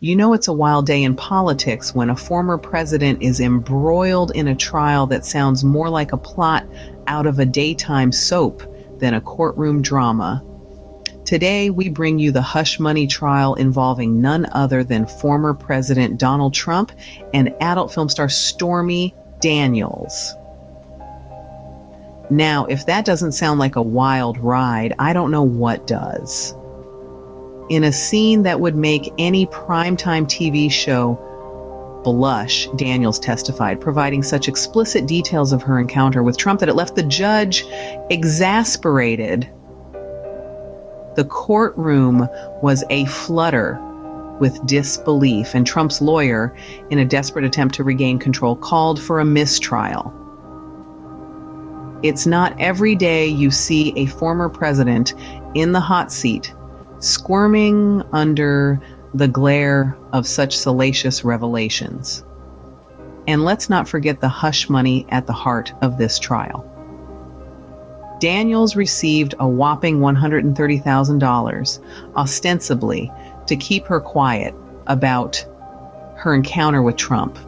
You know it's a wild day in politics when a former president is embroiled in a trial that sounds more like a plot out of a daytime soap than a courtroom drama. Today, we bring you the hush money trial involving none other than former President Donald Trump and adult film star Stormy Daniels. Now, if that doesn't sound like a wild ride, I don't know what does. In a scene that would make any primetime TV show blush, Daniels testified, providing such explicit details of her encounter with Trump that it left the judge exasperated. The courtroom was aflutter with disbelief, and Trump's lawyer, in a desperate attempt to regain control, called for a mistrial. It's not every day you see a former president in the hot seat, squirming under the glare of such salacious revelations. And let's not forget the hush money at the heart of this trial. Daniels received a whopping $130,000, ostensibly to keep her quiet about her encounter with Trump.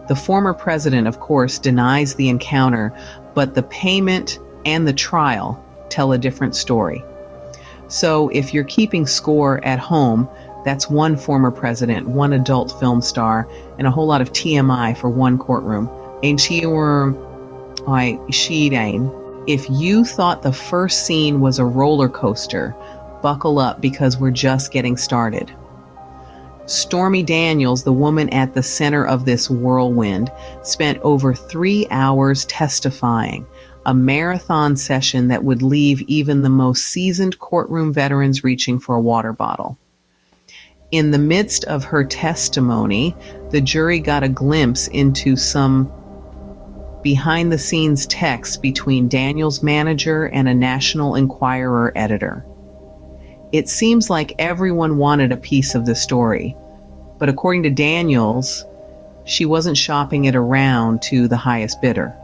The former president, of course, denies the encounter, but the payment and the trial tell a different story. So if you're keeping score at home, that's one former president, one adult film star, and a whole lot of TMI for one courtroom. If you thought the first scene was a roller coaster, buckle up because we're just getting started. Stormy Daniels, the woman at the center of this whirlwind, spent over 3 hours testifying, a marathon session that would leave even the most seasoned courtroom veterans reaching for a water bottle. In the midst of her testimony, the jury got a glimpse into some behind-the-scenes text between Daniels' manager and a National Enquirer editor. It seems like everyone wanted a piece of the story, but according to Daniels, she wasn't shopping it around to the highest bidder.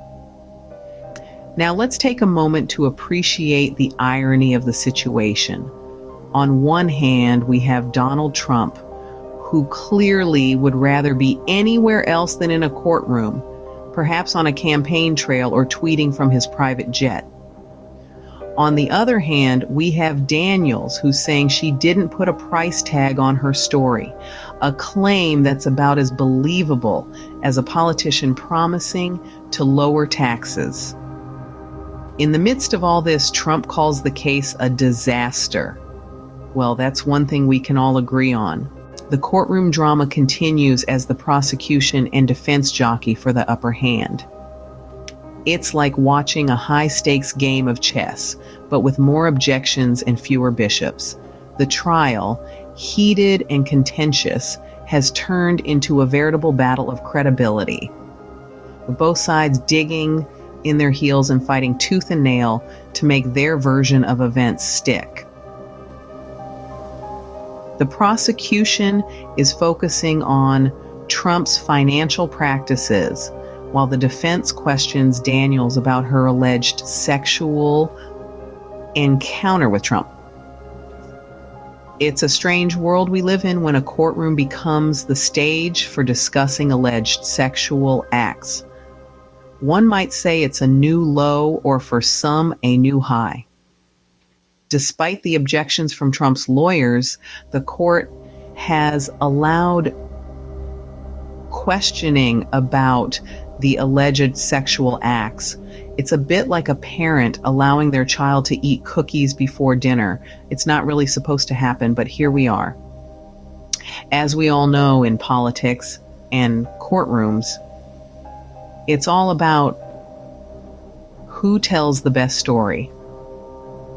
Now let's take a moment to appreciate the irony of the situation. On one hand, we have Donald Trump, who clearly would rather be anywhere else than in a courtroom, perhaps on a campaign trail or tweeting from his private jet. On the other hand, we have Daniels, who's saying she didn't put a price tag on her story, a claim that's about as believable as a politician promising to lower taxes. In the midst of all this, Trump calls the case a disaster. Well, that's one thing we can all agree on. The courtroom drama continues as the prosecution and defense jockey for the upper hand. It's like watching a high-stakes game of chess, but with more objections and fewer bishops. The trial, heated and contentious, has turned into a veritable battle of credibility, with both sides digging in their heels and fighting tooth and nail to make their version of events stick. The prosecution is focusing on Trump's financial practices, while the defense questions Daniels about her alleged sexual encounter with Trump. It's a strange world we live in when a courtroom becomes the stage for discussing alleged sexual acts. One might say it's a new low, or for some, a new high. Despite the objections from Trump's lawyers, the court has allowed questioning about the alleged sexual acts. It's a bit like a parent allowing their child to eat cookies before dinner. It's not really supposed to happen, but here we are. As we all know in politics and courtrooms, it's all about who tells the best story.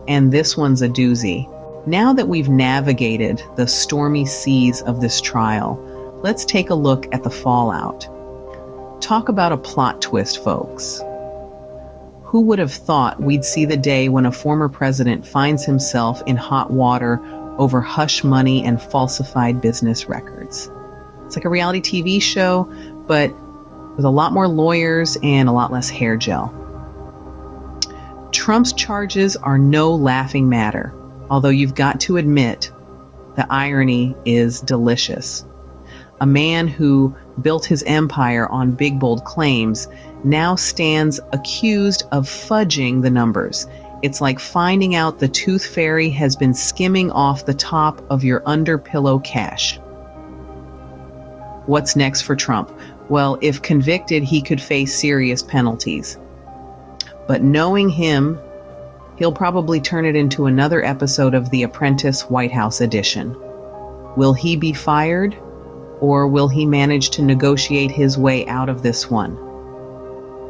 And this one's a doozy. Now that we've navigated the stormy seas of this trial, let's take a look at the fallout. Talk about a plot twist, folks. Who would have thought we'd see the day when a former president finds himself in hot water over hush money and falsified business records? It's like a reality TV show, but with a lot more lawyers and a lot less hair gel. Trump's charges are no laughing matter, although you've got to admit the irony is delicious. A man who built his empire on big, bold claims now stands accused of fudging the numbers. It's like finding out the tooth fairy has been skimming off the top of your under-pillow cash. What's next for Trump? Well, if convicted, he could face serious penalties. But knowing him, he'll probably turn it into another episode of The Apprentice White House edition. Will he be fired, or will he manage to negotiate his way out of this one?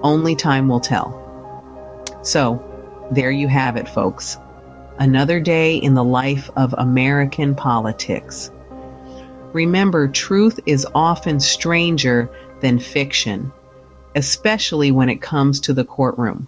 Only time will tell. So, there you have it, folks. Another day in the life of American politics. Remember, truth is often stranger than fiction, especially when it comes to the courtroom.